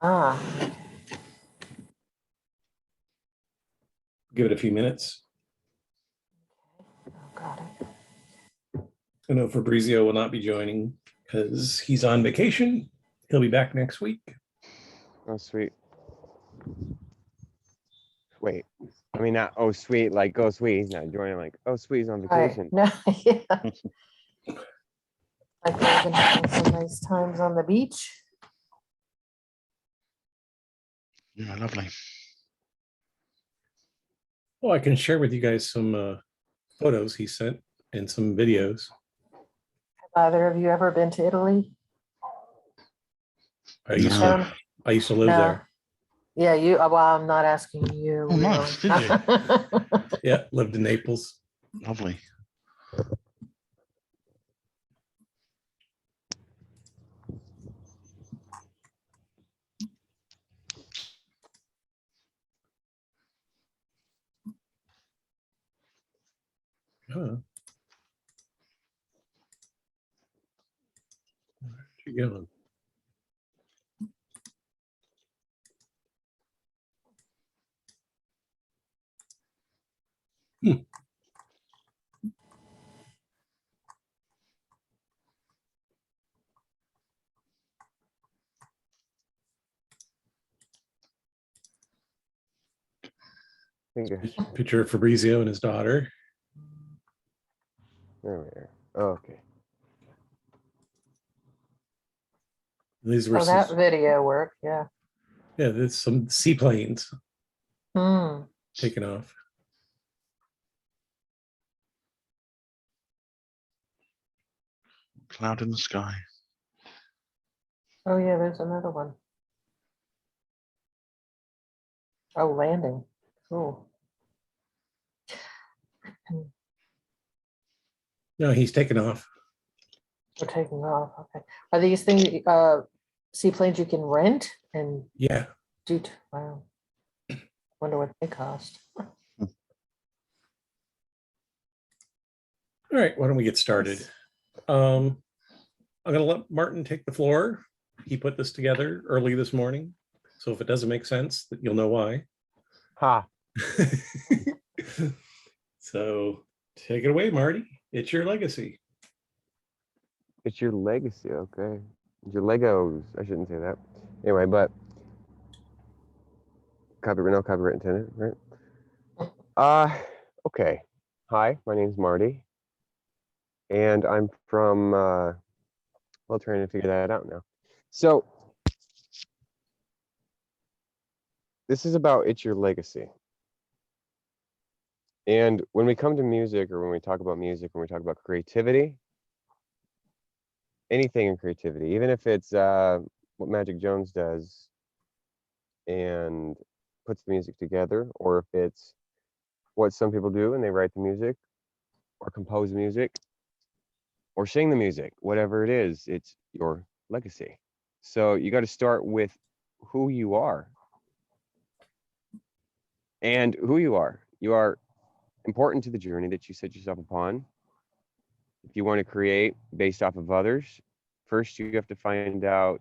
Ah, Give it a few minutes. oh, got it. I know Fabrizio will not be joining because he's on vacation. He'll be back next week. Oh, sweet. Wait, I mean, not, oh, sweet, like, oh, sweet, he's not joining, like, oh, sweet, he's on Right. vacation. No, yeah. Like we're gonna have some nice times on the beach. Yeah, lovely. Well, I can share with you guys some photos he sent and some videos. Have either of you ever been to Italy? I used No. to, I used to live No. there. Yeah, you, well, I'm not asking you. Oh, nice. really. Did you? Yeah, lived in Naples. Lovely. Huh. Where'd you go? Picture of Fabrizio and his daughter. There we are. Oh, okay. These were Oh, that some, video work, yeah. yeah, there's some seaplanes Hmm. taking off. Cloud in the sky. Oh, yeah, there's another one. Oh, landing. Cool. No, he's taking off. We're taking off. Okay. Are these things, seaplanes you can rent and Yeah. do? Wow. Wonder what they cost. All right, why don't we get started? I'm gonna let Martin take the floor. He put this together early this morning. So if it doesn't make sense, you'll know why. Ha. So take it away, Marty. It's your legacy. It's your legacy, okay. It's your Legos. I shouldn't say that. Anyway, but copyright, no copyright intended, right? Okay. Hi, my name's Marty. And I'm from, well, trying to figure that out now. So this is about It's Your Legacy. And when we come to music, or when we talk about music, when we talk about creativity, anything in creativity, even if it's what Magic Jones does and puts the music together, or if it's what some people do and they write the music or compose music or sing the music, whatever it is, it's your legacy. So you got to start with who you are. And who you are. You are important to the journey that you set yourself upon. If you want to create based off of others, first you have to find out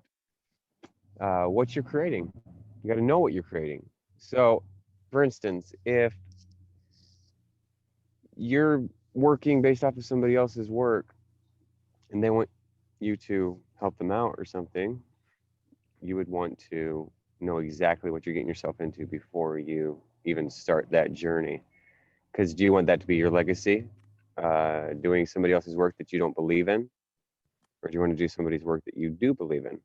what you're creating. You got to know what you're creating. So, for instance, if you're working based off of somebody else's work and they want you to help them out or something, you would want to know exactly what you're getting yourself into before you even start that journey. Because do you want that to be your legacy? Doing somebody else's work that you don't believe in? Or do you want to do somebody's work that you do believe in?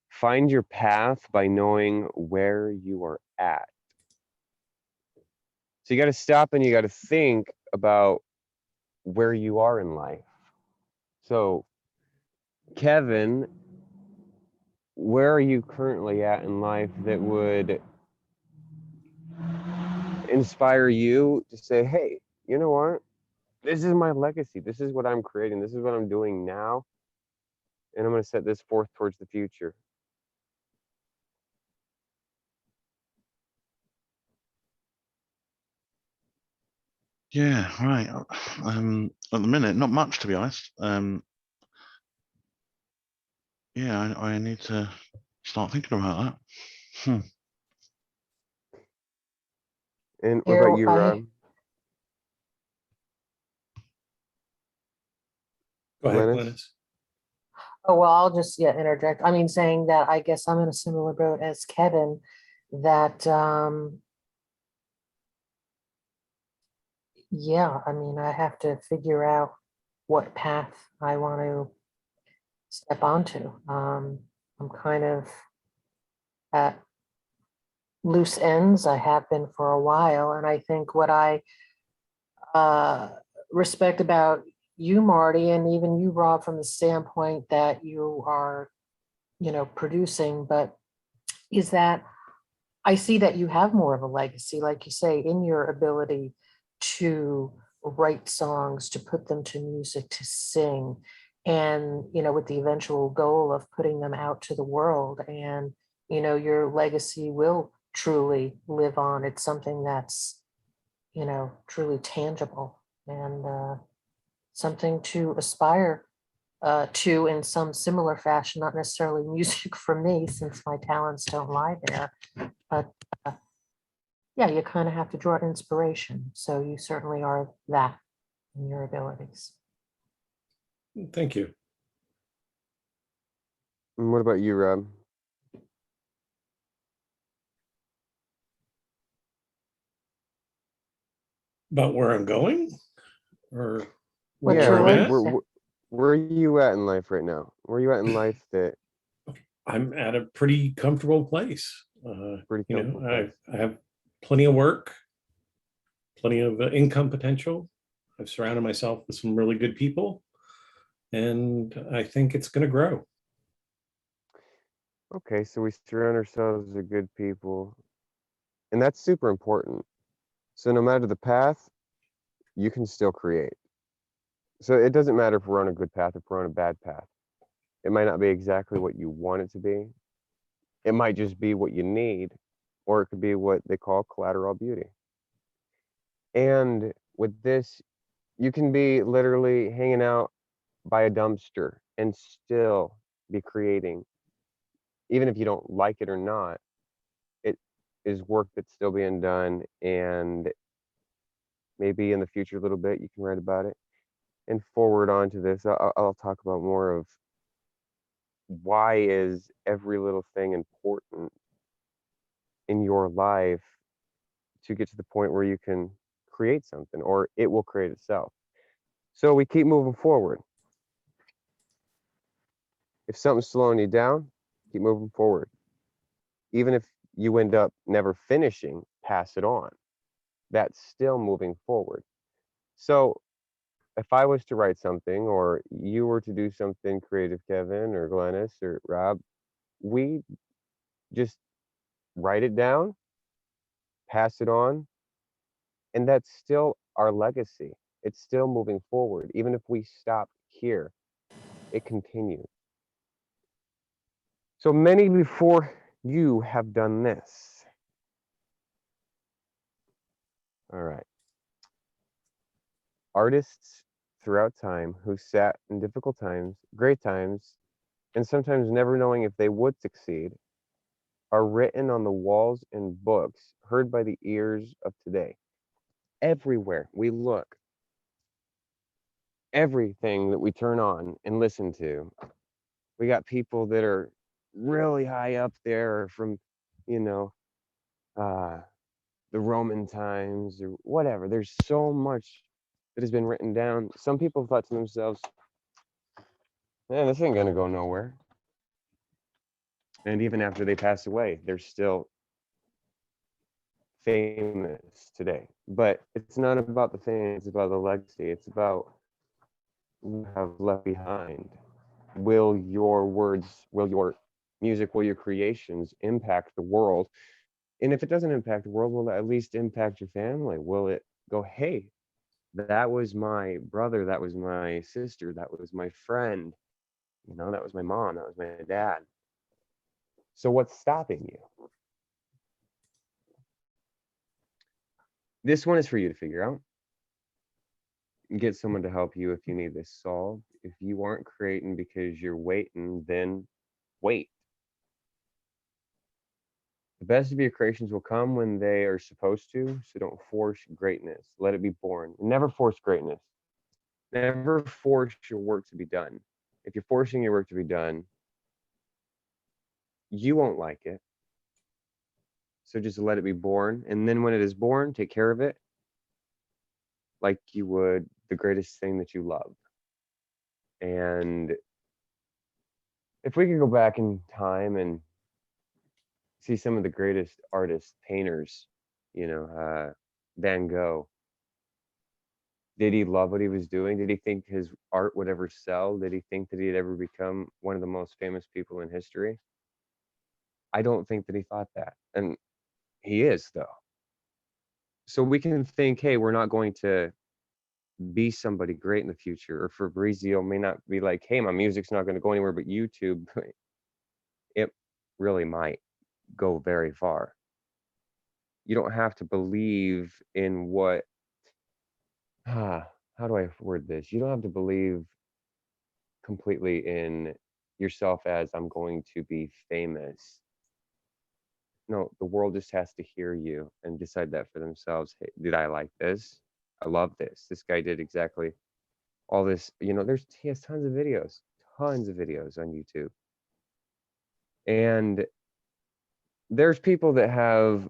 Find your path by knowing where you are at. So you got to stop and you got to think about where you are in life. So, Kevin, where are you currently at in life that would inspire you to say, hey, you know what? This is my legacy. This is what I'm creating. This is what I'm doing now. And I'm going to set this forth towards the future. Yeah, right. At the minute, not much, to be honest. Yeah, I need to start thinking about that. Hmm. And what Here, about you, I- Rob? Go ahead, Glennis? Glennis. Oh, well, I'll just, yeah, interject. I mean, saying that I guess I'm in a similar boat as Kevin, that, yeah, I mean, I have to figure out what path I want to step onto. I'm kind of at loose ends. I have been for a while, and I think what I uh, respect about you, Marty, and even you, Rob, from the standpoint that you are, producing, but is that I see that you have more of a legacy, like you say, in your ability to write songs, to put them to music, to sing, and, with the eventual goal of putting them out to the world. And, your legacy will truly live on. It's something that's, truly tangible and something to aspire to in some similar fashion, not necessarily music for me, since my talents don't lie there. But yeah, you kind of have to draw inspiration. So you certainly are that in your abilities. Thank you. And what about you, Rob? About where I'm going, or What Yeah, where I'm you're like at? where are you at in life right now? Where are you at in life that I'm at a pretty comfortable place. pretty comfortable place? I have plenty of work, plenty of income potential. I've surrounded myself with some really good people, and I think it's going to grow. Okay, so we surround ourselves with good people, and that's super important. So no matter the path, you can still create. So it doesn't matter if we're on a good path, if we're on a bad path. It might not be exactly what you want it to be. It might just be what you need, or it could be what they call collateral beauty. And with this, you can be literally hanging out by a dumpster and still be creating. Even if you don't like it or not, it is work that's still being done. And maybe in the future, a little bit, you can write about it. And forward on to this, I'll talk about more of why is every little thing important in your life to get to the point where you can create something or it will create itself. So we keep moving forward. If something's slowing you down, keep moving forward. Even if you end up never finishing, pass it on. That's still moving forward. So if I was to write something or you were to do something creative, Kevin or Glennis or Rob, we just write it down, pass it on, and that's still our legacy. It's still moving forward. Even if we stop here, it continues. So many before you have done this. All right. Artists throughout time who sat in difficult times, great times, and sometimes never knowing if they would succeed, are written on the walls and books heard by the ears of today. Everywhere we look, everything that we turn on and listen to, we got people that are really high up there from, you know, uh, the Roman times or whatever. There's so much that has been written down. Some people thought to themselves, man, this ain't gonna go nowhere. And even after they pass away, they're still famous today. But it's not about the fame, it's about the legacy. It's about what you have left behind. Will your words, will your music, will your creations impact the world? And if it doesn't impact the world, will it at least impact your family? Will it go, hey, that was my brother, that was my sister, that was my friend, that was my mom, that was my dad. So what's stopping you? This one is for you to figure out. Get someone to help you if you need this solved. If you aren't creating because you're waiting, then wait. The best of your creations will come when they are supposed to, so don't force greatness. Let it be born. Never force greatness. Never force your work to be done. If you're forcing your work to be done, you won't like it. So just let it be born. And then when it is born, take care of it like you would the greatest thing that you love. And if we could go back in time and see some of the greatest artists, painters, Van Gogh, did he love what he was doing? Did he think his art would ever sell? Did he think that he'd ever become one of the most famous people in history? I don't think that he thought that. And he is, though. So we can think, hey, we're not going to be somebody great in the future. Or Fabrizio may not be like, hey, my music's not going to go anywhere but YouTube. It really might go very far. You don't have to believe in what, how do I word this? You don't have to believe completely in yourself as I'm going to be famous. No, the world just has to hear you and decide that for themselves. Hey, did I like this? I love this. This guy did exactly all this. He has tons of videos on YouTube. And there's people that have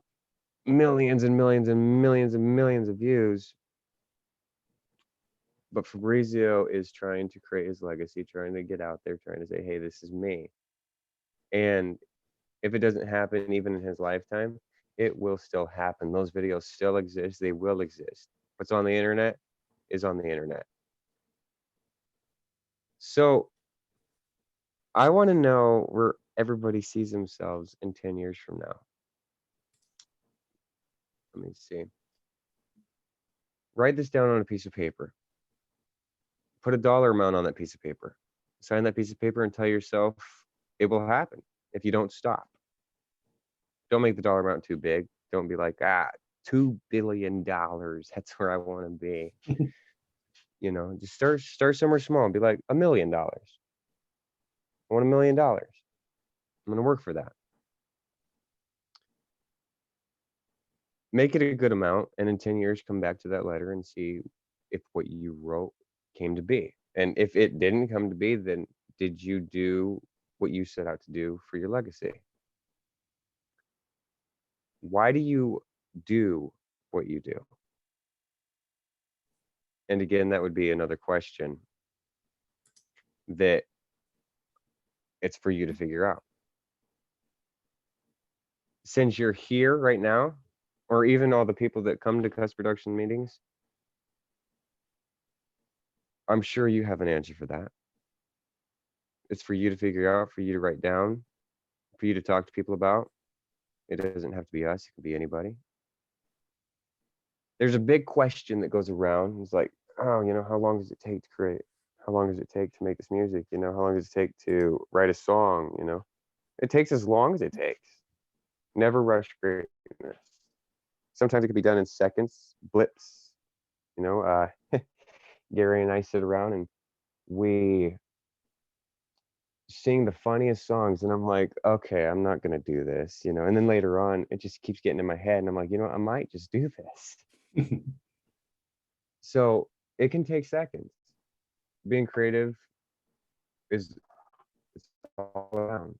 millions and millions and millions and millions of views. But Fabrizio is trying to create his legacy, trying to get out there, trying to say, hey, this is me. And if it doesn't happen even in his lifetime, it will still happen. Those videos still exist. They will exist. What's on the internet is on the internet. So I want to know where everybody sees themselves in 10 years from now. Let me see. Write this down on a piece of paper. Put a dollar amount on that piece of paper. Sign that piece of paper and tell yourself it will happen if you don't stop. Don't make the dollar amount too big. Don't be like, $2 billion. That's where I want to be. Just start somewhere small and be like $1 million. I want $1 million. I'm going to work for that. Make it a good amount, and in 10 years, come back to that letter and see if what you wrote came to be. And if it didn't come to be, then did you do what you set out to do for your legacy? Why do you do what you do? And again, that would be another question that it's for you to figure out. Since you're here right now, or even all the people that come to Cusp Production meetings, I'm sure you have an answer for that. It's for you to figure out, for you to write down, for you to talk to people about. It doesn't have to be us, it can be anybody. There's a big question that goes around. It's like, how long does it take to create? How long does it take to make this music? How long does it take to write a song? It takes as long as it takes. Never rush greatness. Sometimes it can be done in seconds, blips. Gary and I sit around and we sing the funniest songs, and I'm like, okay, I'm not gonna do this, and then later on it just keeps getting in my head and I'm like, I might just do this. So it can take seconds. Being creative is it's all around.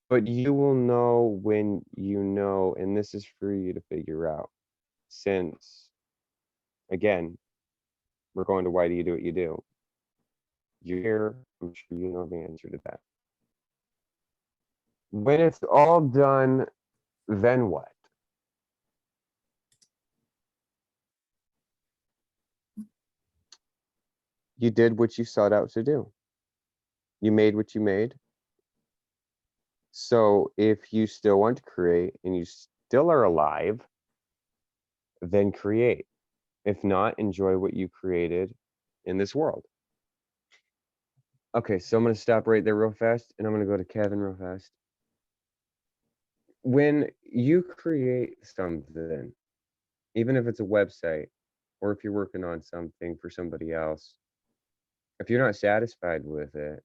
But you will know when you know, and this is for you to figure out. Since again, we're going to why do you do what you do? You're here, I'm sure you know the answer to that. When it's all done, then what? You did what you sought out to do. You made what you made. So if you still want to create and you still are alive, then create. If not, enjoy what you created in this world. Okay, so I'm going to stop right there real fast, and I'm going to go to Kevin real fast. When you create something, even if it's a website, or if you're working on something for somebody else, if you're not satisfied with it,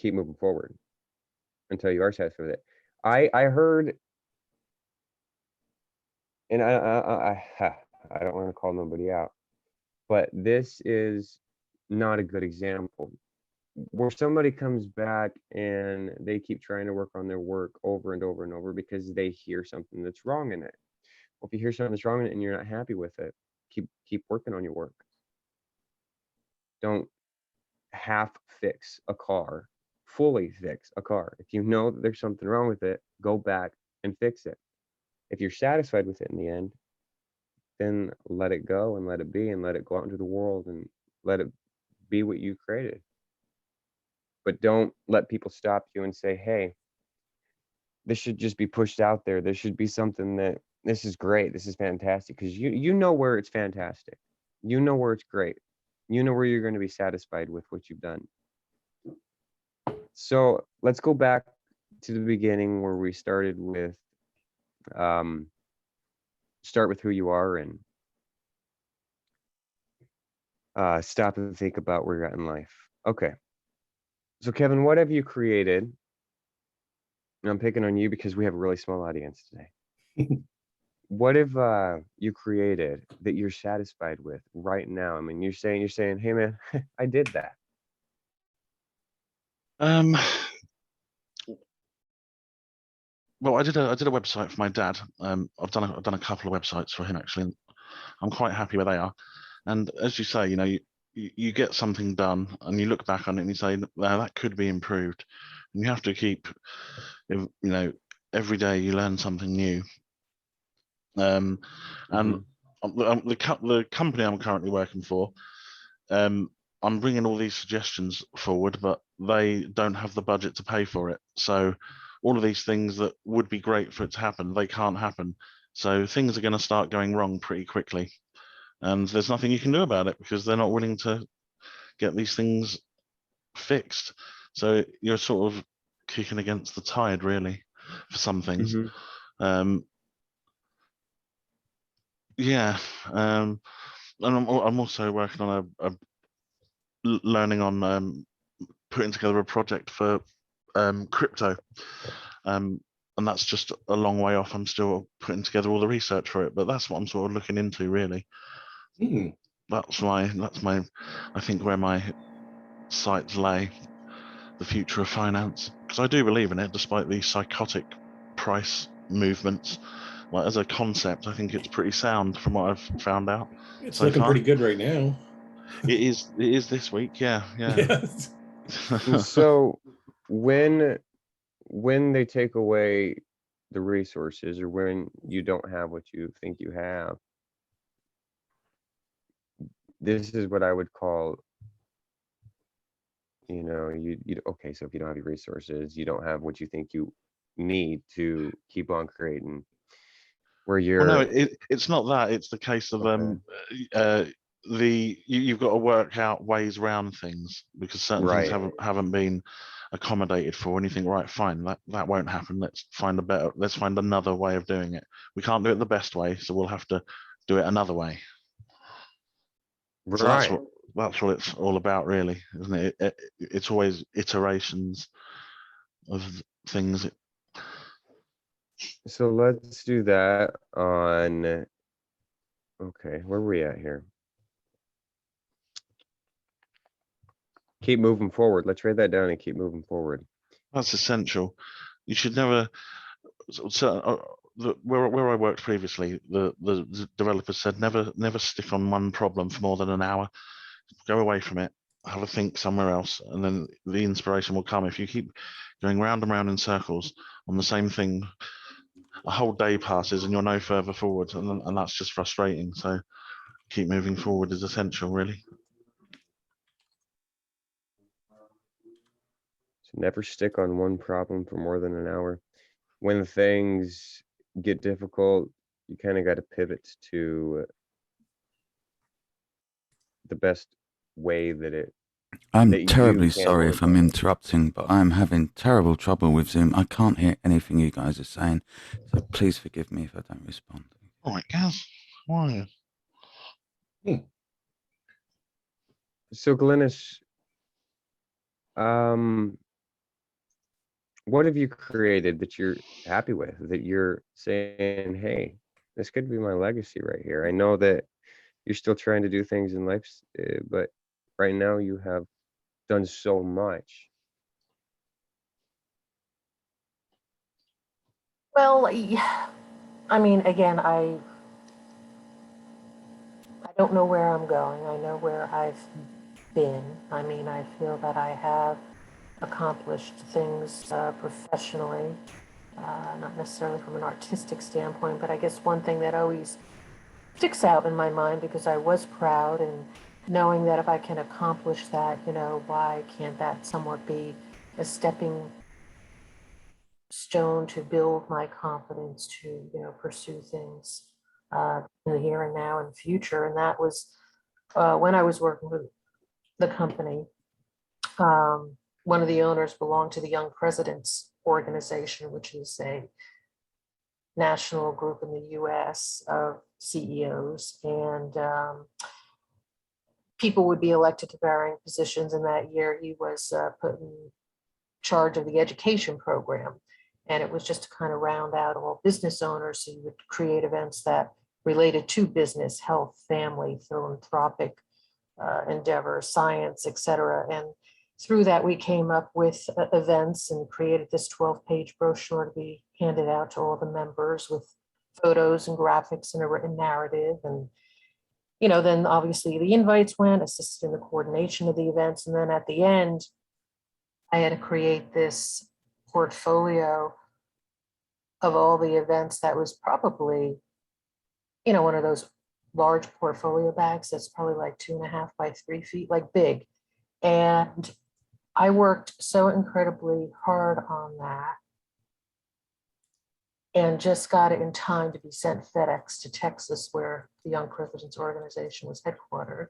keep moving forward until you are satisfied with it. I heard, and I don't want to call nobody out, but this is not a good example where somebody comes back and they keep trying to work on their work over and over and over because they hear something that's wrong in it. Well, if you hear something that's wrong in it and you're not happy with it, keep working on your work. Don't half fix a car, fully fix a car. If you know that there's something wrong with it, go back and fix it. If you're satisfied with it in the end, then let it go and let it be and let it go out into the world and let it be what you created. But don't let people stop you and say, hey, this should just be pushed out there. There should be something that this is great. This is fantastic. Because you know where it's fantastic. You know where it's great. You know where you're going to be satisfied with what you've done. So let's go back to the beginning where we started with start with who you are and stop and think about where you're at in life. Okay. So Kevin, what have you created? And I'm picking on you because we have a really small audience today. What have you created that you're satisfied with right now? I mean, you're saying, hey man, I did that. Well, I did a website for my dad. I've done a couple of websites for him actually. And I'm quite happy where they are. And as you say, you get something done and you look back on it and you say, well, that could be improved. And you have to keep, every day you learn something new. And the company I'm currently working for, I'm bringing all these suggestions forward, but they don't have the budget to pay for it. So all of these things that would be great for it to happen, they can't happen. So things are going to start going wrong pretty quickly. And there's nothing you can do about it because they're not willing to get these things fixed. So you're sort of kicking against the tide, really, for some things. Yeah. And I'm also working on learning on putting together a project for crypto. And that's just a long way off. I'm still putting together all the research for it, but that's what I'm sort of looking into, really. That's my, I think, where my sights lay, the future of finance, because I do believe in it, despite the psychotic price movements. Like as a concept, I think it's pretty sound from what I've found out. It's so looking far. pretty good right now. It is this week, yeah. Yes. And so when they take away the resources or when you don't have what you think you have, this is what I would call, okay, so if you don't have your resources, you don't have what you think you need to keep on creating, where you're Well, no, it's not that. It's the case of you've got to work out ways around things because certain things haven't been accommodated for. And you think, right, fine, that won't happen. Let's find another way of doing it. We can't do it the best way, so we'll have to do it another way. So that's what it's all about, really, isn't it? It's always iterations of things. So let's do that on, okay, where are we at here? Keep moving forward. Let's write that down and keep moving forward. That's essential. You should never. Where I worked previously, the developers said never stick on one problem for more than an hour. Go away from it, have a think somewhere else, and then the inspiration will come. If you keep going round and round in circles on the same thing, a whole day passes and you're no further forward, and that's just frustrating. So keep moving forward is essential, really. So never stick on one problem for more than an hour. When things get difficult, you kind of got to pivot to the best way that I'm that you terribly can sorry work. if I'm interrupting, but I'm having terrible trouble with Zoom. I can't hear anything you guys are saying, so please forgive me if I don't respond. All right, Gaz, why? So Glynis, what have you created that you're happy with, that you're saying, hey, this could be my legacy right here? I know that you're still trying to do things in life, but right now you have done so much. Well, I mean, again, I don't know where I'm going. I know where I've been. I mean, I feel that I have accomplished things professionally, not necessarily from an artistic standpoint, but I guess one thing that always sticks out in my mind, because I was proud, and knowing that if I can accomplish that, why can't that somewhat be a stepping stone to build my confidence to, pursue things in the here and now and future. And that was when I was working with the company. One of the owners belonged to the Young Presidents Organization, which is a national group in the US of CEOs. And people would be elected to varying positions. And that year he was put in charge of the education program. And it was just to kind of round out all business owners. So you would create events that related to business, health, family, philanthropic endeavor, science, etc. And through that, we came up with events and created this 12-page brochure to be handed out to all the members with photos and graphics and a written narrative. And, then obviously the invites went, assisted in the coordination of the events. And then at the end, I had to create this portfolio of all the events that was probably, one of those large portfolio bags that's probably like 2.5 by 3 feet, like big. And I worked so incredibly hard on that and just got it in time to be sent FedEx to Texas, where the Young Presidents Organization was headquartered.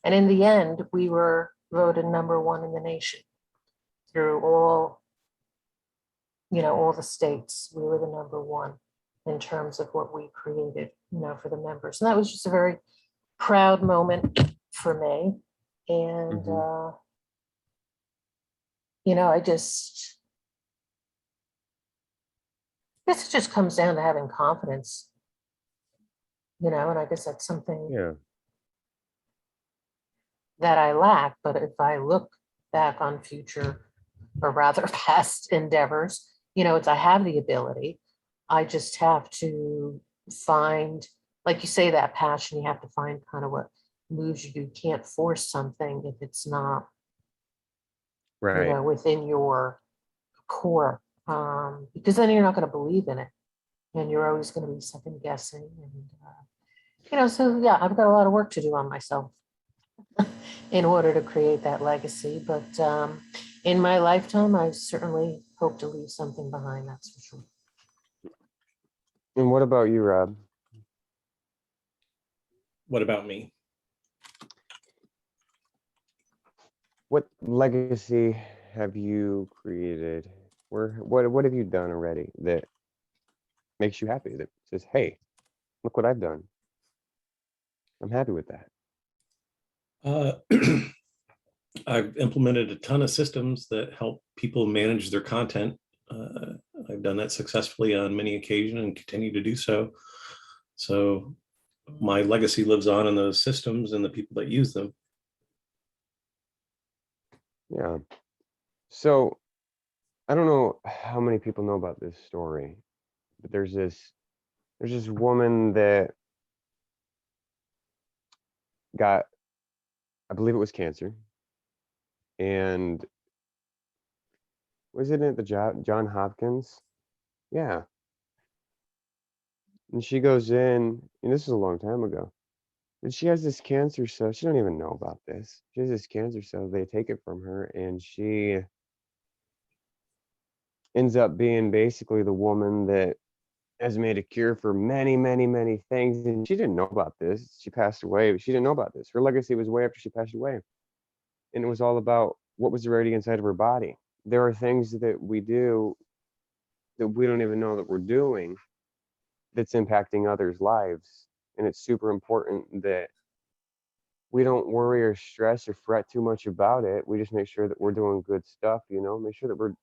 And in the end, we were voted #1 in the nation through all the states. We were the #1 in terms of what we created, for the members. And that was just a very proud moment for me. And, I guess it just comes down to having confidence, and I guess that's something Yeah. that I lack. But if I look back on future, or rather past endeavors, I have the ability. I just have to find, like you say, that passion. You have to find kind of what moves you. You can't force something if it's not, Right. within your core, because then you're not going to believe in it, and you're always going to be second guessing. And so yeah, I've got a lot of work to do on myself in order to create that legacy. But in my lifetime, I certainly hope to leave something behind. That's for sure. And what about you, Rob? What about me? What legacy have you created? What have you done already that makes you happy? That says, hey, look what I've done. I'm happy with that. I've implemented a ton of systems that help people manage their content. I've done that successfully on many occasions and continue to do so. So my legacy lives on in those systems and the people that use them. Yeah. So I don't know how many people know about this story, but there's this woman that got, I believe it was cancer, and was it at the John Hopkins? Yeah. And she goes in, and this is a long time ago. And she has this cancer cell. She don't even know about this. She has this cancer cell. They take it from her, and she ends up being basically the woman that has made a cure for many, many, many things. And she didn't know about this. She passed away, but she didn't know about this. Her legacy was way after she passed away. And it was all about what was already inside of her body. There are things that we do that we don't even know that we're doing that's impacting others' lives. And it's super important that we don't worry or stress or fret too much about it. We just make sure that we're doing good stuff, make sure that we're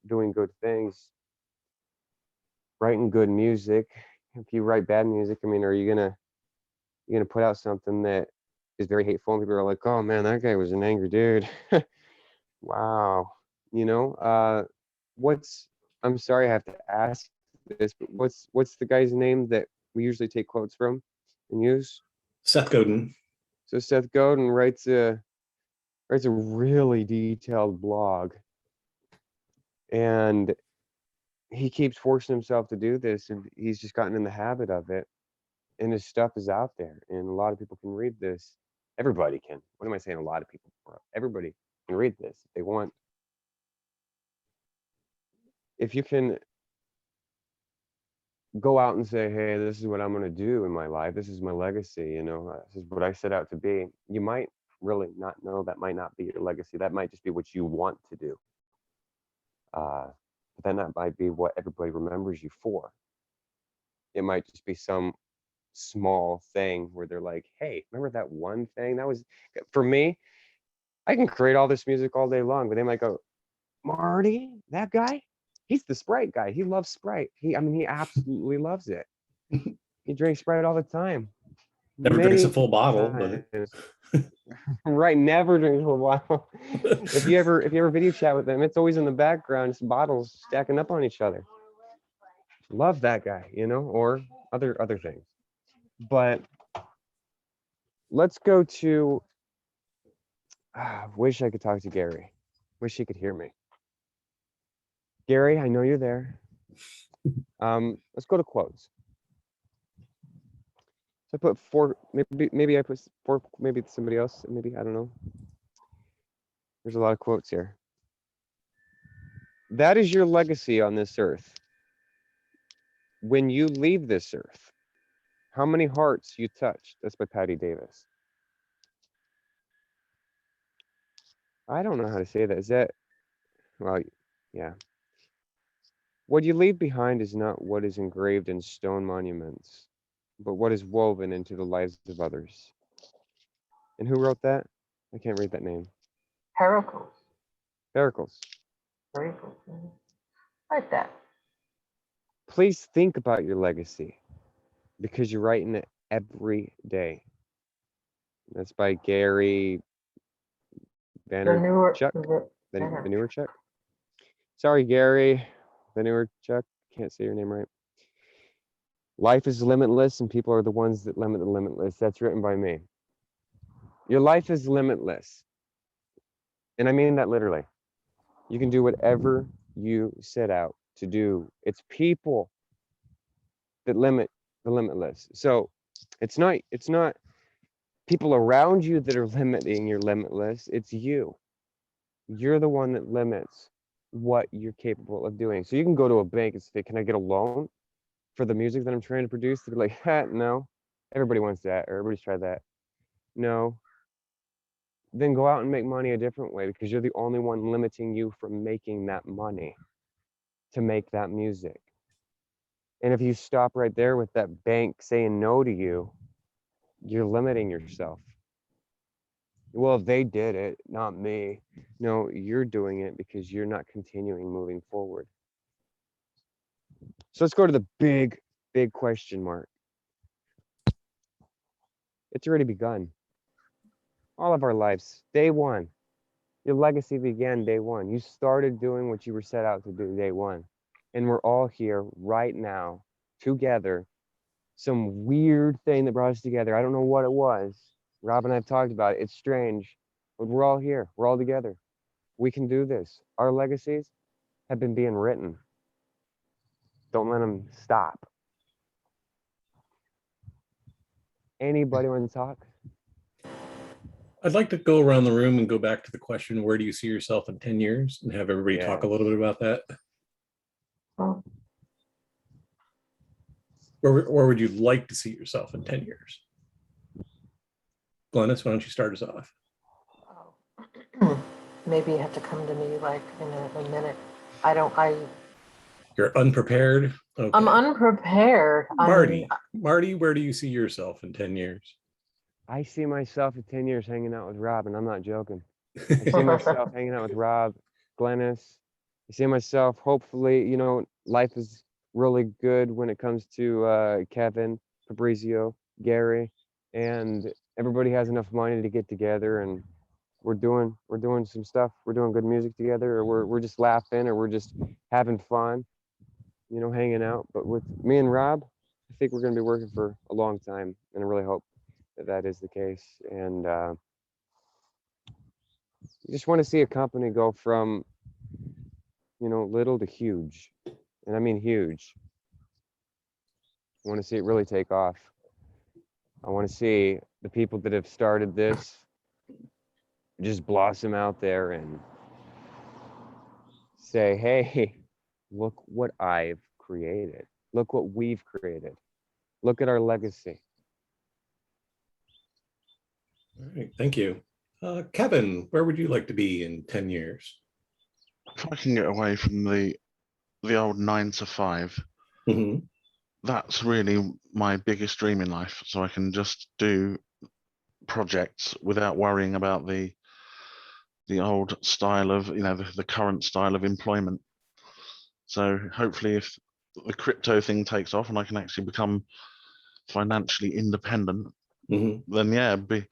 doing good things, writing good music. If you write bad music, I mean, are you gonna put out something that is very hateful and people are like, oh man, that guy was an angry dude. Wow. You know, I'm sorry I have to ask this, but what's the guy's name that we usually take quotes from and use? Seth Godin. So Seth Godin writes a really detailed blog, and he keeps forcing himself to do this, and he's just gotten in the habit of it, and his stuff is out there, and a lot of people can read this. Everybody can. What am I saying? A lot of people. Everybody can read this if they want. If you can go out and say, hey, this is what I'm going to do in my life, this is my legacy, you know, this is what I set out to be, you might really not know that might not be your legacy. That might just be what you want to do. But then that might be what everybody remembers you for. It might just be some small thing where they're like, hey, remember that one thing that was for me? I can create all this music all day long, but they might go, Marty, that guy, he's the Sprite guy. He loves Sprite. He absolutely loves it. He drinks Sprite all the time. Never drinks a full bottle, but right, never drinks a full bottle. if you ever video chat with them, it's always in the background, just bottles stacking up on each other. Love that guy, you know, or other things. But let's go to wish I could talk to Gary. Wish he could hear me. Gary, I know you're there. Let's go to quotes. So I put 4, maybe I put 4, maybe it's somebody else, maybe, I don't know. There's a lot of quotes here. That is your legacy on this earth. When you leave this earth, how many hearts you touched? That's by Patty Davis. I don't know how to say that. Is that, well, yeah. What you leave behind is not what is engraved in stone monuments, but what is woven into the lives of others. And who wrote that? I can't read that name. Heracles. Heracles. Very cool. Like that. Please think about your legacy because you're writing it every day. That's by Gary Vaynerchuk. Vaynerchuk. Sorry, Gary Vaynerchuk. Can't say your name right. Life is limitless, and people are the ones that limit the limitless. That's written by me. Your life is limitless, and I mean that literally. You can do whatever you set out to do. It's people that limit the limitless. So it's not people around you that are limiting your limitless. It's you. You're the one that limits what you're capable of doing. So you can go to a bank and say, can I get a loan for the music that I'm trying to produce? They'd be like, no, everybody wants that, or everybody's tried that. No. Then go out and make money a different way because you're the only one limiting you from making that money to make that music. And if you stop right there with that bank saying no to you, you're limiting yourself. Well, they did it, not me. No, you're doing it because you're not continuing moving forward. So let's go to the big question mark. It's already begun. All of our lives, day one. Your legacy began day one. You started doing what you were set out to do day one. And we're all here right now together. Some weird thing that brought us together. I don't know what it was. Rob and I have talked about it. It's strange, but we're all here. We're all together. We can do this. Our legacies have been being written. Don't let them stop. Anybody want to talk? I'd like to go around the room and go back to the question, where do you see yourself in 10 years? And have everybody talk a little bit about that. Oh, Where would you like to see yourself in 10 years? Glennis, why don't you start us off? maybe you have to come to me like in a minute. You're unprepared? Okay. I'm unprepared. Marty, where do you see yourself in 10 years? I see myself in 10 years hanging out with Rob, and I'm not joking. I see myself hanging out with Rob, Glennis, I see myself, hopefully, you know, life is really good when it comes to Kevin, Fabrizio, Gary, and everybody has enough money to get together, and we're doing some stuff. We're doing good music together, or we're just laughing, or we're just having fun, you know, hanging out. But with me and Rob, I think we're going to be working for a long time, and I really hope that that is the case. And you just want to see a company go from, you know, little to huge, and I mean huge. I want to see it really take off. I want to see the people that have started this just blossom out there and say, hey, look what I've created. Look what we've created. Look at our legacy. All right, thank you. Kevin, where would you like to be in 10 years? If I can get away from the old 9 to 5, Mhm. that's really my biggest dream in life. So I can just do projects without worrying about the old style of, you know, the current style of employment. So hopefully, if the crypto thing takes off and I can actually become financially independent, Mhm. then yeah, be,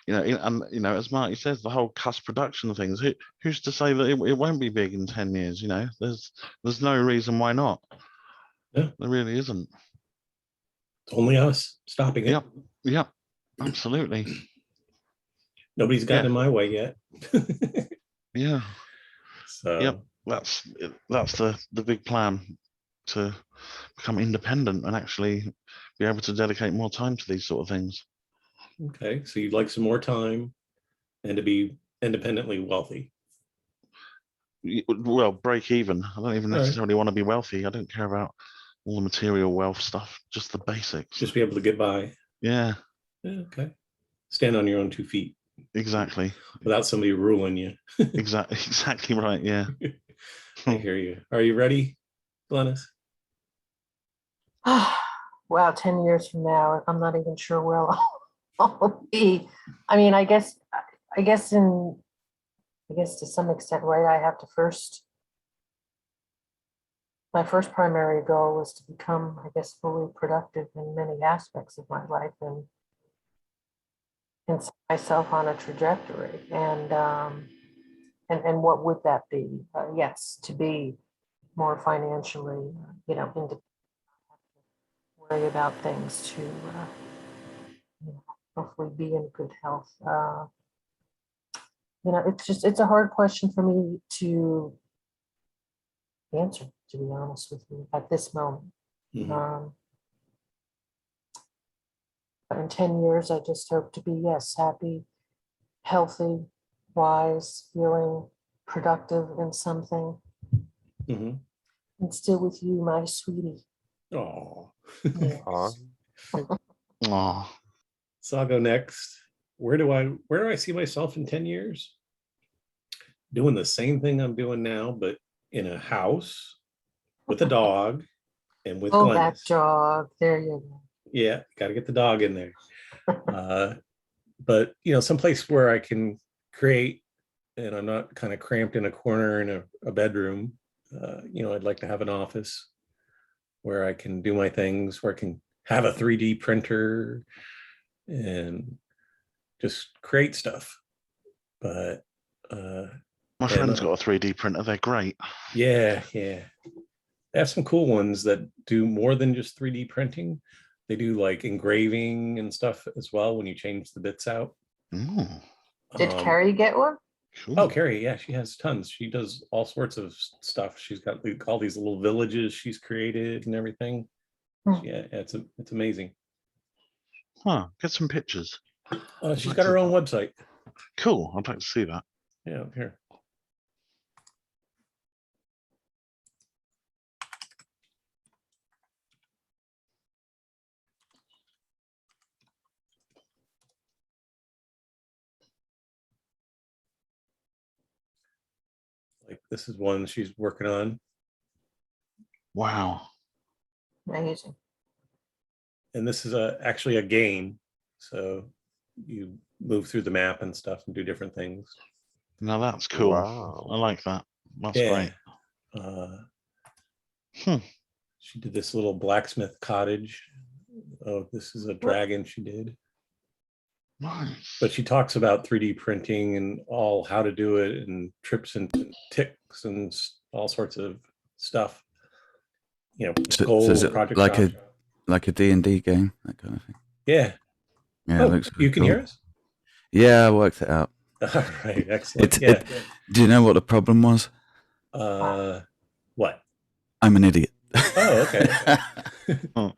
you know, and you know, as Marty says, the whole Cusp production things. Who's to say that it won't be big in 10 years? You know, there's no reason why not. Yeah. There really isn't. It's only us stopping it. Yep. Yep. Absolutely. Nobody's gotten Yeah. in my way yet. Yeah. So Yep. That's the big plan, to become independent and actually be able to dedicate more time to these sort of things. okay, so you'd like some more time and to be independently wealthy. Well, break even. I don't even All right. necessarily want to be wealthy. I don't care about all the material wealth stuff, just the basics. Just be able to get by. Yeah, Yeah, okay. Stand on your own 2 feet exactly. without somebody ruling you. Exactly right. Yeah. I hear you. Are you ready, Glennis? Wow, 10 years from now, I'm not even sure where I'll be. I mean, I guess to some extent, right, I have to my first primary goal was to become, I guess, fully productive in many aspects of my life and set myself on a trajectory. And what would that be? Yes, to be more financially, independent, worry about things to, hopefully be in good health. It's a hard question for me to answer, to be honest with you, at this moment. Mhm. In 10 years, I just hope to be, yes, happy, healthy, wise, feeling productive in something, Mhm. and still with you, my sweetie. Oh. Yeah. Aw. Oh, So I'll go next. Where do I see myself in 10 years? Doing the same thing I'm doing now, but in a house with a dog and with Oh, that Glennis. dog. There you go. Yeah, got to get the dog in there. But someplace where I can create and I'm not kind of cramped in a corner in a bedroom. I'd like to have an office where I can do my things, where I can have a 3D printer and just create stuff. But my friend's got a 3D printer. They're great. yeah, they have some cool ones that do more than just 3D printing. They do like engraving and stuff as well when you change the bits out. Ooh, Did Um, Carrie get one? cool. Oh, Carrie, yeah, she has tons. She does all sorts of stuff. She's got all these little villages she's created and everything. Hmm. Yeah, it's amazing. Huh, get some pictures. She's got her own website. Cool. I'd like to see that. Yeah, here. Like this is one she's working on. Wow. Amazing. And this is actually a game. So you move through the map and stuff and do different things. Now that's cool. Wow. I like that. That's Yeah. great. She did this little blacksmith cottage. Oh, this is a dragon she did. Nice. But she talks about 3D printing and all how to do it and trips and ticks and all sorts of stuff. You know, So is goals, it project like shop. a D&D game, that kind of thing? Yeah. Yeah, Oh, it looks you really can cool. hear us? Yeah, I worked it out. All right, excellent. It, Yeah. it, do you know what the problem was? What? I'm an idiot. Oh, okay. Oh,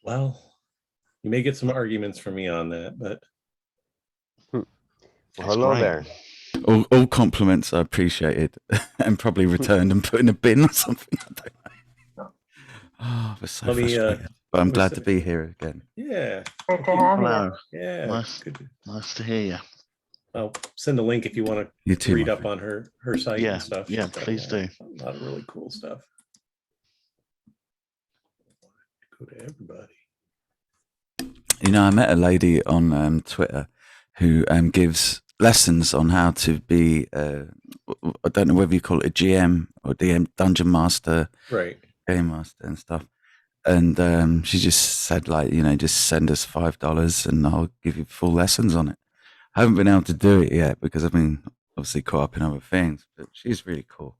Well, you may get some arguments from me on that, but Well, that's hello great. there. all compliments are appreciated and probably returned and put in a bin or something. I don't know. Oh, I was so Let me, frustrated. But I'm let me glad say- to be here again. yeah, Great to have you. Hello. yeah. Nice. Good. Nice to hear you. I'll send a link if you want You to too, read my up friend. on her site Yeah, and stuff. yeah, She's got please do. a lot of really cool stuff. Go to everybody. You know, I met a lady on Twitter who gives lessons on how to be, I don't know whether you call it a GM or DM, Dungeon Master, Right. Game Master and stuff. And she just said, like, you know, just send us $5 and I'll give you full lessons on it. I haven't been able to do it yet because I've been obviously caught up in other things, but she's really cool.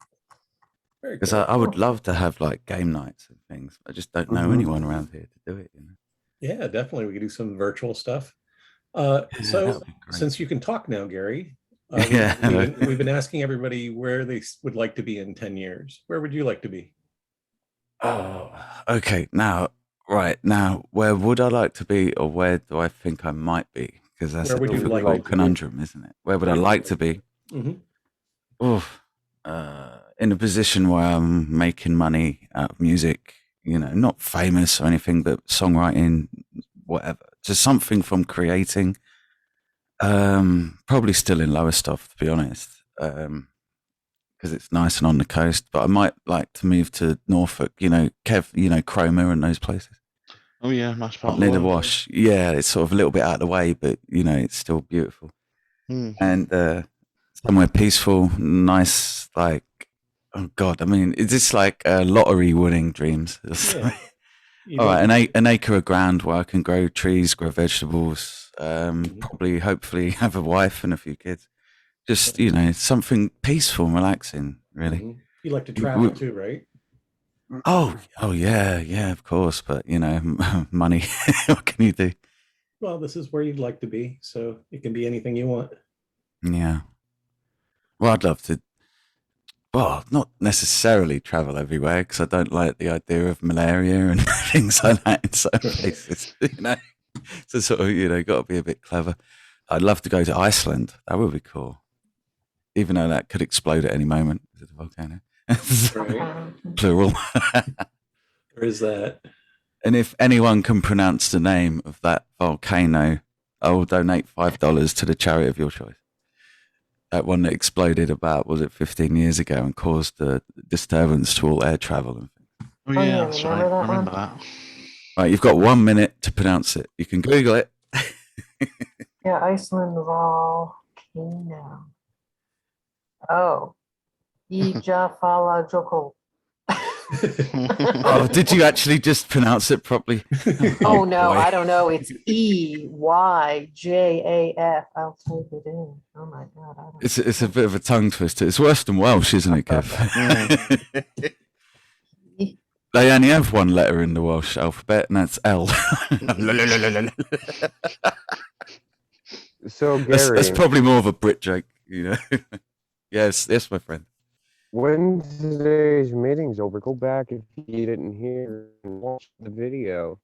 Very Because cool. I would love to have like game nights and things. I just don't know Mhm. anyone around here to do it, you know. Yeah, definitely. We could do some virtual stuff. Yeah, that So would be great. since you can talk now, Gary, Yeah. we've been asking everybody where they would like to be in 10 years. Where would you like to be? Oh, okay. Now, where would I like to be, or where do I think I might be? Because that's Where a would you like difficult to be? conundrum, isn't it? Where would I Right. like to be? Mhm. Oof. In a position where I'm making money out of music, you know, not famous or anything, but songwriting, whatever. Just something from creating. Probably still in lower stuff, to be honest. Because it's nice and on the coast, but I might like to move to Norfolk, you know, Cromer and those places. Oh yeah, nice part Up of the near the world. wash. Yeah, it's sort of a little bit out of the way, but you know, it's still beautiful. Hmm. And somewhere peaceful, nice, like, oh God, I mean, is this like lottery winning dreams? Yeah. You'd All like- right, an acre of ground where I can grow trees, grow vegetables, probably, hopefully have a wife and a few kids. Just, you know, something peaceful and relaxing, really. Mhm. You like to travel too, right? Oh yeah, of course. But you know, money. What can you do? Well, this is where you'd like to be, so it can be anything you want. Yeah. Well, I'd love to. Well, not necessarily travel everywhere because I don't like the idea of malaria and things like that in some places. You know, so sort of, you know, got to be a bit clever. I'd love to go to Iceland. That would be cool, even though that could explode at any moment. It's a volcano, Right. plural. Or is that? And if anyone can pronounce the name of that volcano, I will donate $5 to the charity of your choice. That one that exploded about, was it 15 years ago and caused a disturbance to all air travel and things. Oh Oh, yeah, yeah, that's right. remember that I remember one? that. Right, you've got 1 minute to pronounce it. You can Google it. Yeah, Iceland volcano. Oh, Ijafalajokul. Oh, did you actually just pronounce it properly? Oh, no, boy. I don't know. It's EYJAF. I'll type it in. Oh my God. I don't It's a bit of a tongue twister. It's worse than Welsh, isn't it, Kev? They only have one letter in the Welsh alphabet, and that's L. So That's Gary, probably more of a Brit joke, you know. Yes, my friend. when today's meeting's over, go back if you didn't hear and watch the video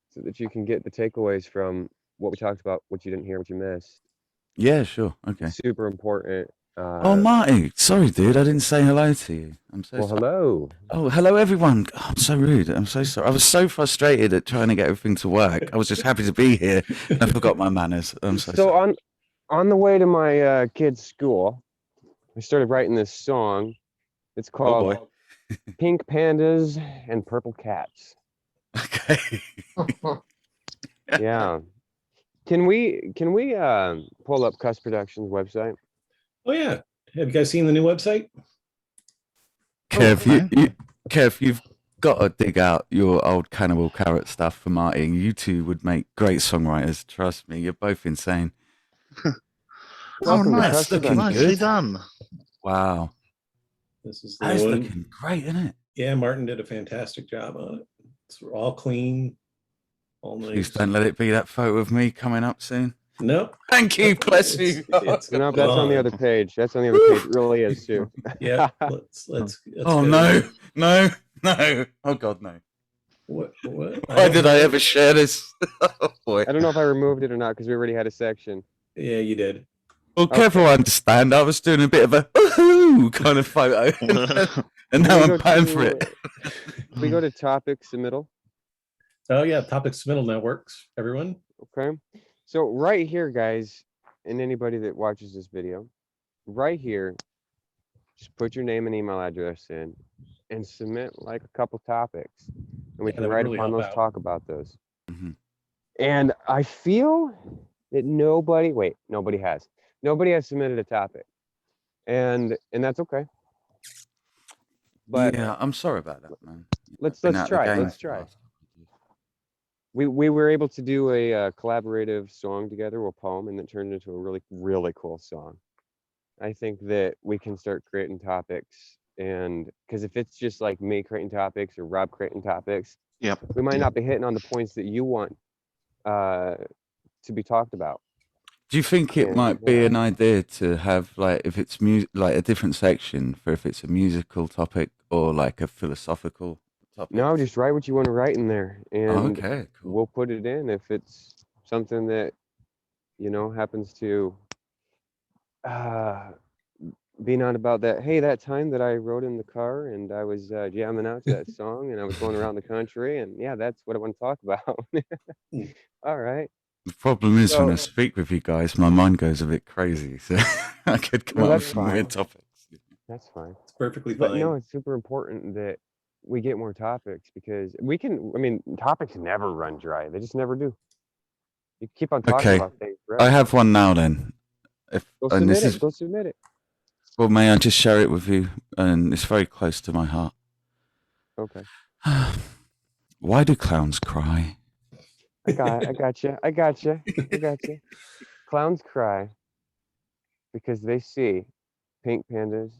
so that you can get the takeaways from what we talked about, what you didn't hear, what you missed. Yeah, sure. Okay. Super important. Oh, Marty, sorry, dude. I didn't say hello to you. I'm so Well, sorry. hello. Oh, hello, everyone. Oh, I'm so rude. I'm so sorry. I was so frustrated at trying to get everything to work. I was just happy to be here. And I forgot my manners. I'm so So sorry. on the way to my kid's school, I started writing this song. It's Oh, called boy. Pink Pandas and Purple Cats. Okay. know. Yeah. Can we pull up Cusp Productions website? Oh yeah. Have you guys seen the new website? Kev, okay. Kev, you've got to dig out your old Cannibal Carrot stuff for Martin. You two would make great songwriters. Trust me, you're both insane. Oh, Welcome to nice. Cusp looking Productions. Nicely good. done. Wow, This is the that's one. looking great, isn't it? Yeah, Martin did a fantastic job on it. It's all clean, all Please nice. don't let it be that photo of me coming up soon. Nope. Thank you, bless It's- you. it's No, that's on the gone. other page. That's on the other page. It really is too. Yeah, let's Oh go. no, no, no! Oh God, no! What? Why did I ever share this? Oh boy. I don't know if I removed it or not because we already had a section. Yeah, you did. Well, Kev will understand. I was doing a bit of a woohoo kind of photo, and now We I'm paying for it. We go to topics in the middle. Oh yeah, topic submittal now works. Everyone. Okay. So right here, guys, and anybody that watches this video, right here, just put your name and email address in and submit like a couple topics. And we Yeah, can that would write really upon help those, out. talk about those. Mhm. And I feel that nobody has submitted a topic. And that's okay. But Yeah, I'm sorry about that, man. let's Been out of the try. game Let's for the try. last couple of years. We were able to do a collaborative song together, or poem, and it turned into a really, really cool song. I think that we can start creating topics, and because if it's just like me creating topics or Rob creating topics, Yep. we might not be hitting on the points that you want to be talked about. Do you think it And, might be an idea to have like if it's like a different section for if it's a musical topic or like a philosophical topic? No, just write what you want to write in there, and Oh, okay, cool. we'll put it in if it's something that happens to be not about that. Hey, that time that I rode in the car and I was jamming out to that song, and I was going around the country, and yeah, that's what I want to talk about. All right. The problem is when I So- speak with you guys, my mind goes a bit crazy. So I could come No, up with that's some weird fine. topics. That's fine. It's perfectly But fine. no, it's super important that we get more topics because topics never run dry. They just never do. You keep on talking Okay, about things, I right? have one now then. Go And this submit is it. Go submit it. well, may I just share it with you? And it's very close to my heart. Okay. Why do clowns cry? I got you. Clowns cry because they see pink pandas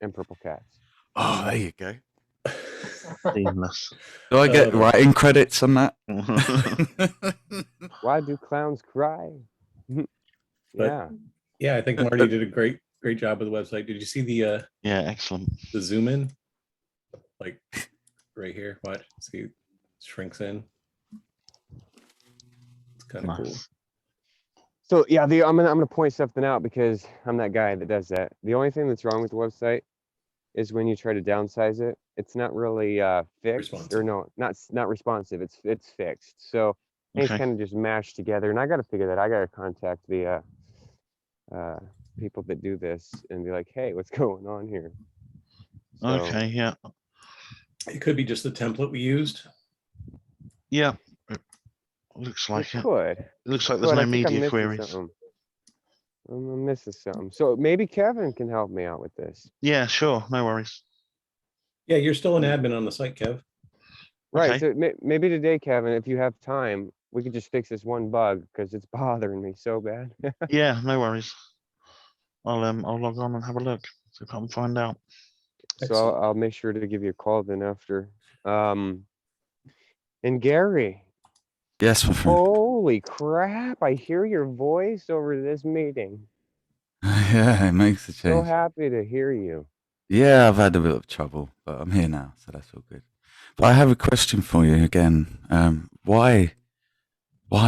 and purple cats. Oh, there you go. Seamless. Do I get Oh. writing credits on that? Why do clowns cry? Yeah. Yeah, I think Marty did a great job with the website. Did you see the Yeah, excellent. zoom in? Like right here. Watch. See, it shrinks in. It's kind of cool. Nice. So yeah, I'm gonna point something out because I'm that guy that does that. The only thing that's wrong with the website is when you try to downsize it, it's not really fixed, or Responsive. no, not responsive. It's fixed. So things Okay. kind of just mashed together, and I got to figure that. I got to contact the people that do this and be like, hey, what's going on here? So, Okay. Yeah. It could be just the template we used. Yeah. It looks it like it. could. It looks like there's But no I think I'm media missing queries. something. I'm missing something. So maybe Kevin can help me out with this. Yeah, sure. No worries. Yeah, you're still an admin on the site, Kev. Right. Okay. So maybe today, Kevin, if you have time, we could just fix this one bug because it's bothering me so bad. Yeah, no worries. I'll log on and have a look. See if I can find out. So Excellent. I'll make sure to give you a call then after. And Gary, Yes, my friend. holy crap! I hear your voice over this meeting. Yeah, it makes a So change. happy to hear you. Yeah, I've had a bit of trouble, but I'm here now, so that's all good. But I have a question for you again. Why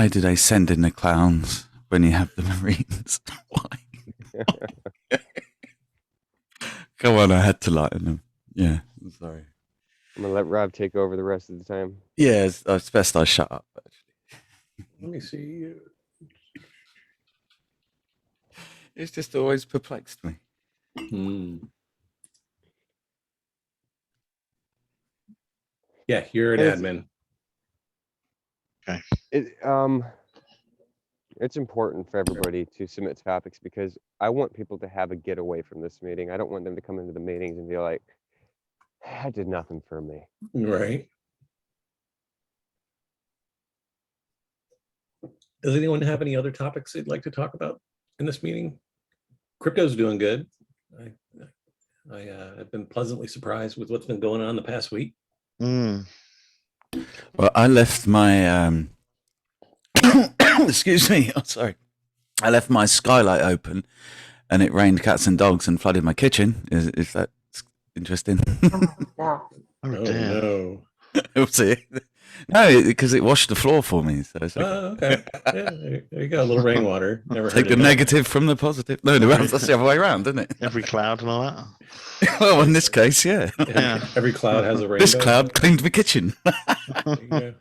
do they send in the clowns when you have the Marines? Why? Come on, I had to lighten them. Yeah, I'm sorry. I'm gonna let Rob take over the rest of the time. Yeah, it's best I shut up, actually. Let me see. It's just always perplexed me. Yeah, you're an It's- admin. It It's important for everybody to submit topics because I want people to have a getaway from this meeting. I don't want them to come into the meetings and be like, "I did nothing for me." Right. Does anyone have any other topics they'd like to talk about in this meeting? Crypto's doing good. I have been pleasantly surprised with what's been going on the past week. Mm. Well, I left my excuse me. Oh, sorry. I left my skylight open, and it rained cats and dogs and flooded my kitchen. Is that interesting? No. Oh Oh dear. no. We'll see. No, because it washed the floor for me. So it's okay. Oh, okay. Yeah, there you go. A little rainwater. Never Take heard the of it. negative from the positive. No, that's the other way around, isn't it? Every cloud and all that. Well, in this case, yeah. Yeah. Every cloud has a rainbow. This cloud cleaned the kitchen. There you go.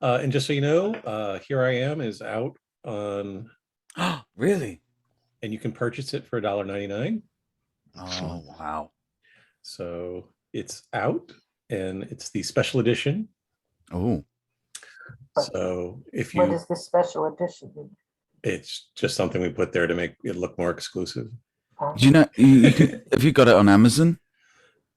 And just so you know, Here I Am is out on, Really? and you can purchase it for $1.99. Oh, wow. So it's out, and it's the special edition. Oh, So if What you, is this special edition? it's just something we put there to make it look more exclusive. do you know? Have you got it on Amazon?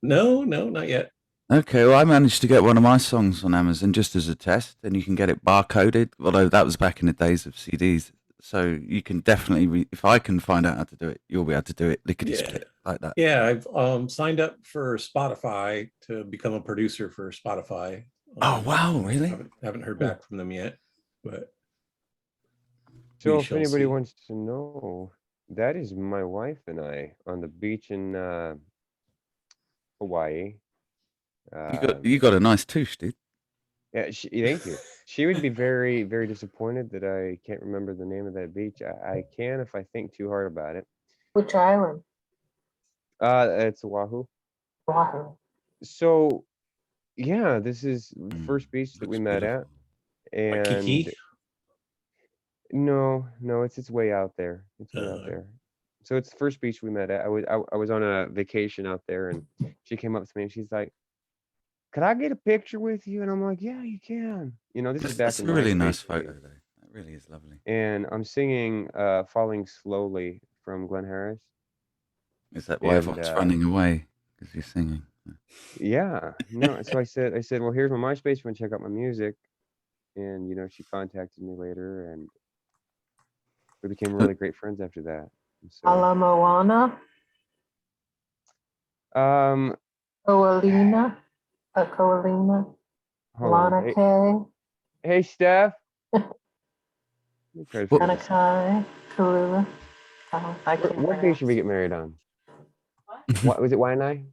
No, not yet. Okay, well, I managed to get one of my songs on Amazon just as a test, and you can get it barcoded. Although that was back in the days of CDs, so you can definitely, if I can find out how to do it, you'll be able to do it lickety split like that. Yeah, I've signed up for Spotify to become a producer for Spotify. Oh wow, really? Haven't heard back from them yet, but So we if shall anybody see. wants to know, that is my wife and I on the beach in Hawaii. You got a nice touche, dude. Yeah, thank you. She would be very, very disappointed that I can't remember the name of that beach. I can if I think too hard about it. Which island? It's Oahu. Oahu. So, yeah, this is the Mm, first beach that we looks met beautiful. at, Waikiki? and no, it's way out there. It's way out there. So it's the first beach we met at. I was on a vacation out there, and she came up to me and she's like, "Could I get a picture with you?" And I'm like, "Yeah, you can." You know, this is back That's a in really MySpace nice days. photo, though. That really is lovely. And I'm singing "Falling Slowly" from Glenn Harris. Is that why And, everyone's running away? Because you're singing. Yeah, no. So I said, "Well, here's my MySpace. You want to check out my music?" And you know, she contacted me later, and we became really great friends after that. And so, Ala Moana. Coalina. Coalina. hold on. Lana K. Hey, Steph. Let me try to figure this out. Anakai. Kalula. Oh, I can't What day should we get married on? What was it? Waianae?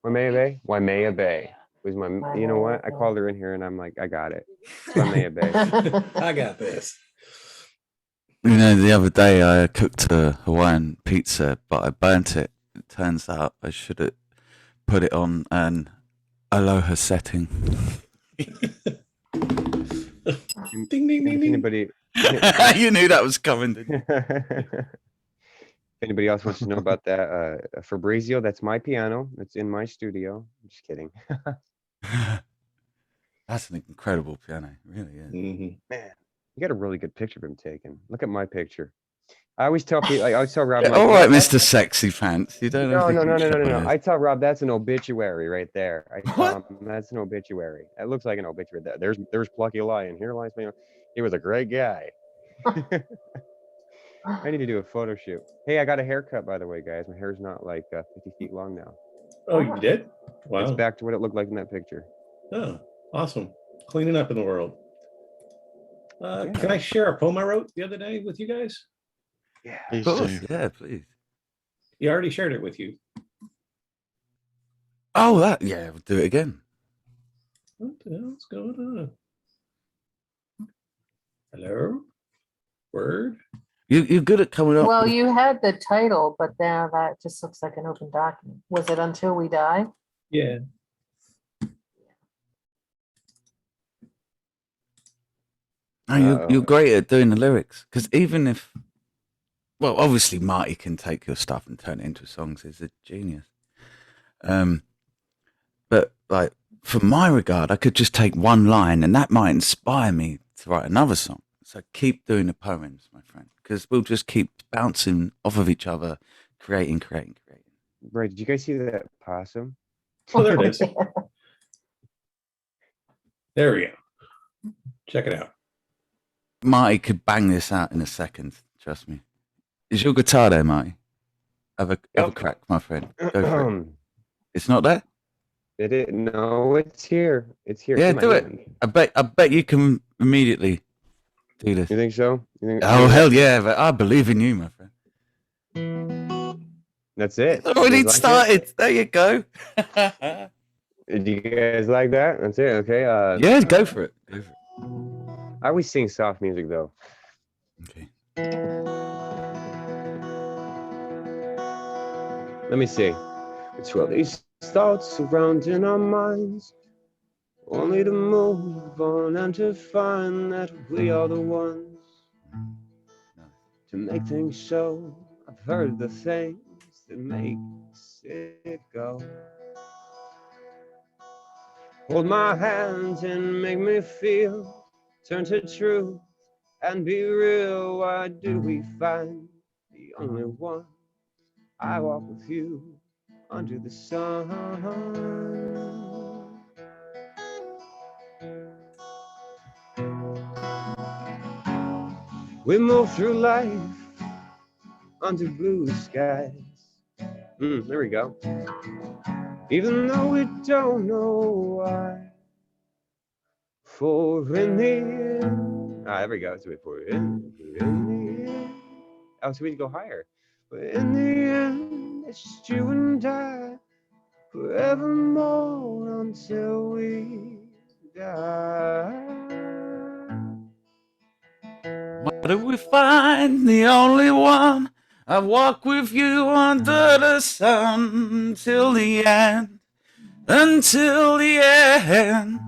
Waimea Bay? Waimea Bay was my. You know what? I Waimea called her in here and I'm like, I got it. Waimea Bay. I got this. You know, the other day I cooked a Hawaiian pizza, but I burnt it. It turns out I should have put it on an aloha setting. Ding, ding, ding, If ding. anybody, You knew that was coming, didn't you? if anybody else wants to know about that, Fabrizio, that's my piano. It's in my studio. I'm just kidding. That's an incredible piano, it really is. Mhm. Man, you got a really good picture of him taken. Look at my picture. I always tell people, I always tell Rob, I'm like, All right, "That's- Mr. Sexy Pants. You don't have No. I tell Rob that's an obituary right there. I tell him that's an obituary. It looks like an obituary. There's Plucky Lion. Here lies me. He was a great guy. I need to do a photo shoot. Hey, I got a haircut, by the way, guys. My hair's not like 50 feet long now. Oh, you did? It's Wow. back to what it looked like in that picture. Oh, awesome. Cleaning up in the world. Can Yeah. I share a poem I wrote the other day with you guys? Yeah. Please Of course, do. yeah, please. You already shared it with you. Oh, yeah, we'll do it again. What the hell's going on? Hello? Word? You're good at coming up. Well, with- you had the title, but now that just looks like an open document. Was it Until We Die? Yeah. No, you're great at doing the lyrics. Because even if, well, obviously Marty can take your stuff and turn it into songs. He's a genius. But like, for my regard, I could just take one line and that might inspire me to write another song. So keep doing the poems, my friend, because we'll just keep bouncing off of each other, creating. Right? Did you guys see that possum? Oh, there it is. There we go. Check it out. Marty could bang this out in a second. Trust me. Is your guitar there, Marty? Have a Yep. crack, my friend. Go for it. It's not there? No, it's here. It's here. It's Yeah, in my do it. hand. I bet you can immediately do this. You think so? You think, Oh hell yeah! But I believe in you, my friend. That's it. It's already You guys like started. There you go. it? Do you guys like that? That's it. Okay. Yeah, go for it. Go for it. I always sing soft music though. Okay. Let me see. It's all these thoughts surrounding our minds, only to move on and to find that we are the ones to make things so. I've heard the things that makes it go. Hold my hands and make me feel. Turn to truth and be real. Why do we find the only one? I walk with you under the sun. We move through life under blue skies. There we go. Even though we don't know why. For in the end, there we go. Let's wait for it. In the end. Oh, so we need to go higher. But in the end, it's just you and I, forevermore until we die. Why do we find the only one? I walk with you under the sun until the end. Until the end.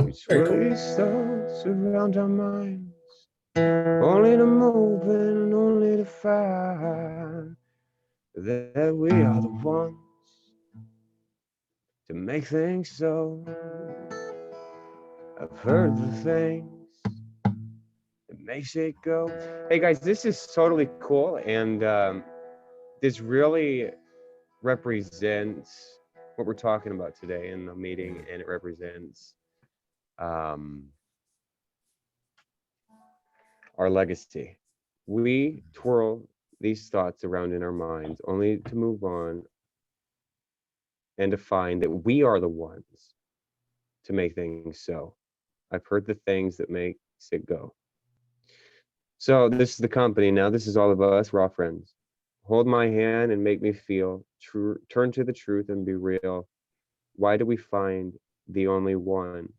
We swirl these thoughts around our minds, only to move and only to find that we are the ones to make things so. I've heard the things that makes it go. Hey guys, this is totally cool, and this really represents what we're talking about today in the meeting, and it represents our legacy. We twirl these thoughts around in our minds only to move on and to find that we are the ones to make things so. I've heard the things that makes it go. So this is the company now. This is all of us. We're all friends. Hold my hand and make me feel. True. Turn to the truth and be real. Why do we find the only one?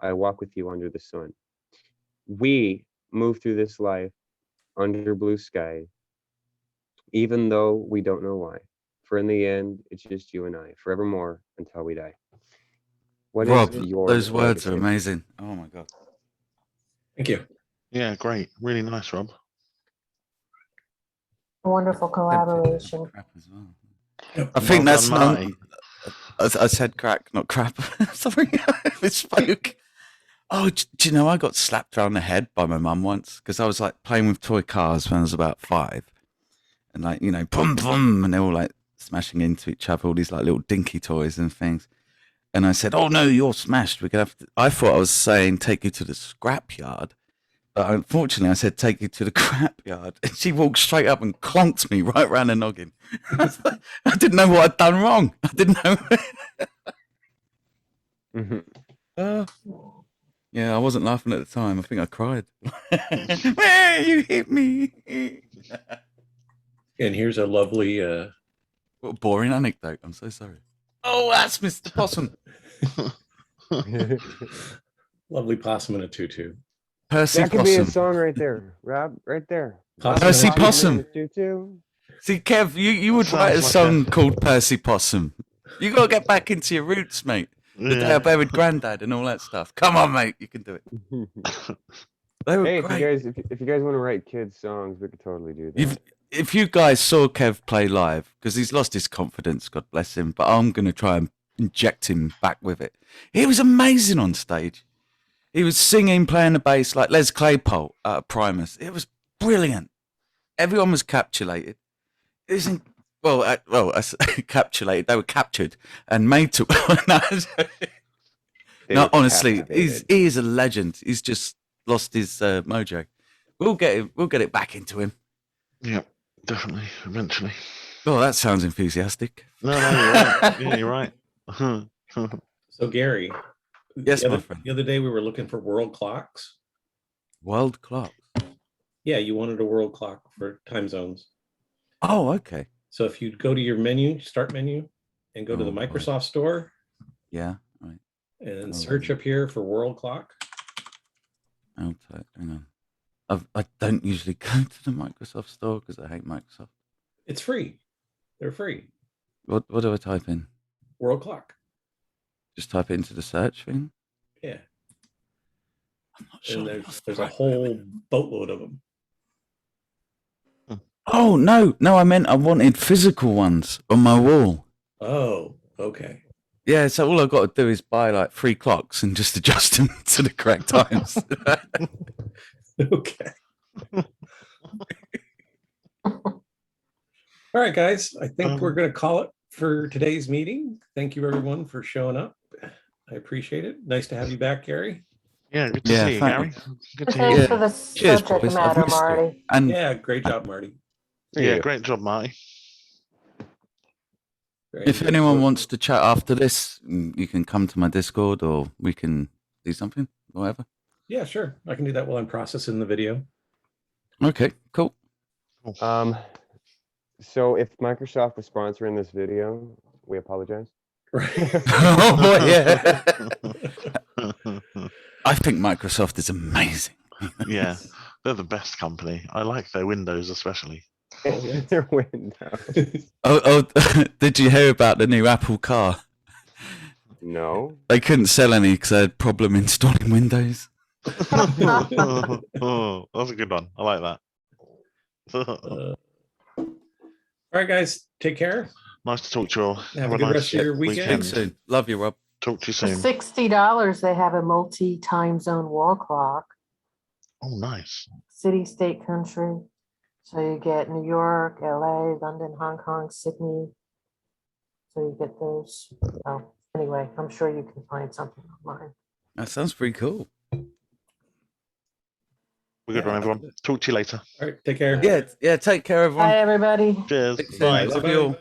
I walk with you under the sun. We move through this life under blue sky, even though we don't know why. For in the end, it's just you and I, forevermore until we die. What Rob, is your those words are legacy? amazing. Oh my god. Thank you. Yeah, great. Really nice, Rob. A wonderful collaboration. Crap as well. Yep. I think Well that's done, not. Marty. I said crack, not crap. Sorry, I misspoke. Oh, do you know I got slapped around the head by my mum once because I was like playing with toy cars when I was about 5, and like boom boom, and they were all like smashing into each other, all these like little dinky toys and things. And I said, "Oh no, you're smashed. We're gonna have to." I thought I was saying take you to the scrapyard, but unfortunately I said take you to the crap yard, and she walked straight up and clonked me right round the noggin. I didn't know what I'd done wrong. I didn't know. Yeah, I wasn't laughing at the time. I think I cried. Hey, you hit me. And here's a lovely What a boring anecdote. I'm so sorry. Oh, that's Mr. Possum. lovely possum in a tutu. Percy That could be a Possum. song right there, Rob. Right there. Possum. Percy Possum. Tutu. See, Kev, you would write a Sounds like song called Percy Possum. You got to get back into your roots, mate. The day I Yeah. buried Grandad and all that stuff. Come on, mate. You can do it. They were Hey, if great. you guys want to write kids songs, we could totally do that. If you guys saw Kev play live, because he's lost his confidence, God bless him, but I'm going to try and, inject him back with it. He was amazing on stage. He was singing, playing the bass like Les Claypool out of Primus. It was brilliant. Everyone was captivated. It was captivated. They were captured and made to. They No, were honestly, captivated. he is a legend. He's just lost his mojo. We'll get it back into him. Yeah, definitely. Eventually. Oh, that sounds enthusiastic. No, you're right. Yeah, you're right. So Gary, Yes, my friend. the other day we were looking for world clocks. World clock. Yeah, you wanted a world clock for time zones. Oh, okay. So if you go to your menu, start menu, and go to the Oh, boy. Microsoft Store Yeah, right. and Oh, search up here for world clock. Hang on. I don't usually go to the Microsoft Store because I hate Microsoft. It's free. They're free. What do I type in? World clock. Just type it into the search thing. Yeah. I'm not sure. And what's the there's a right whole one. boatload of them. Oh no, I meant I wanted physical ones on my wall. Oh, okay. Yeah, so all I've got to do is buy like 3 clocks and just adjust them to the correct times. Okay. All right, guys. I think we're going to call it for today's meeting. Thank you, everyone, for showing up. I appreciate it. Nice to have you back, Gary. Yeah, good to Yeah, see you, thank Gary. you. Good to Thanks hear for you. the Cheers, subject boys. I've matter, missed you. Marty. And Yeah, great job, Marty. Yeah, great job, Marty. if anyone wants to chat after this, you can come to my Discord or we can do something, whatever. Yeah, sure. I can do that while I'm processing the video. Okay, cool. So if Microsoft was sponsoring this video, we apologize. Right. Oh boy, yeah. I think Microsoft is amazing. Yeah, they're the best company. I like their Windows especially. Their Windows. Oh, did you hear about the new Apple car? No. They couldn't sell any because they had problem installing Windows. Oh, that's a good one. I like that. All right, guys. Take care. Nice to talk to you all. Have a good rest of your weekend. Speak soon. Love you, Rob. Talk to you For soon. $60, they have a multi-time zone wall clock, Oh, nice. city, state, country. So you get New York, LA, London, Hong Kong, Sydney. So you get those. Oh, anyway, I'm sure you can find something online. That sounds pretty cool. We're good one, everyone. Talk to you later. All right. Take care. Yeah. Take care, everyone. Bye, everybody. Cheers. Speak soon. Bye. Love you all.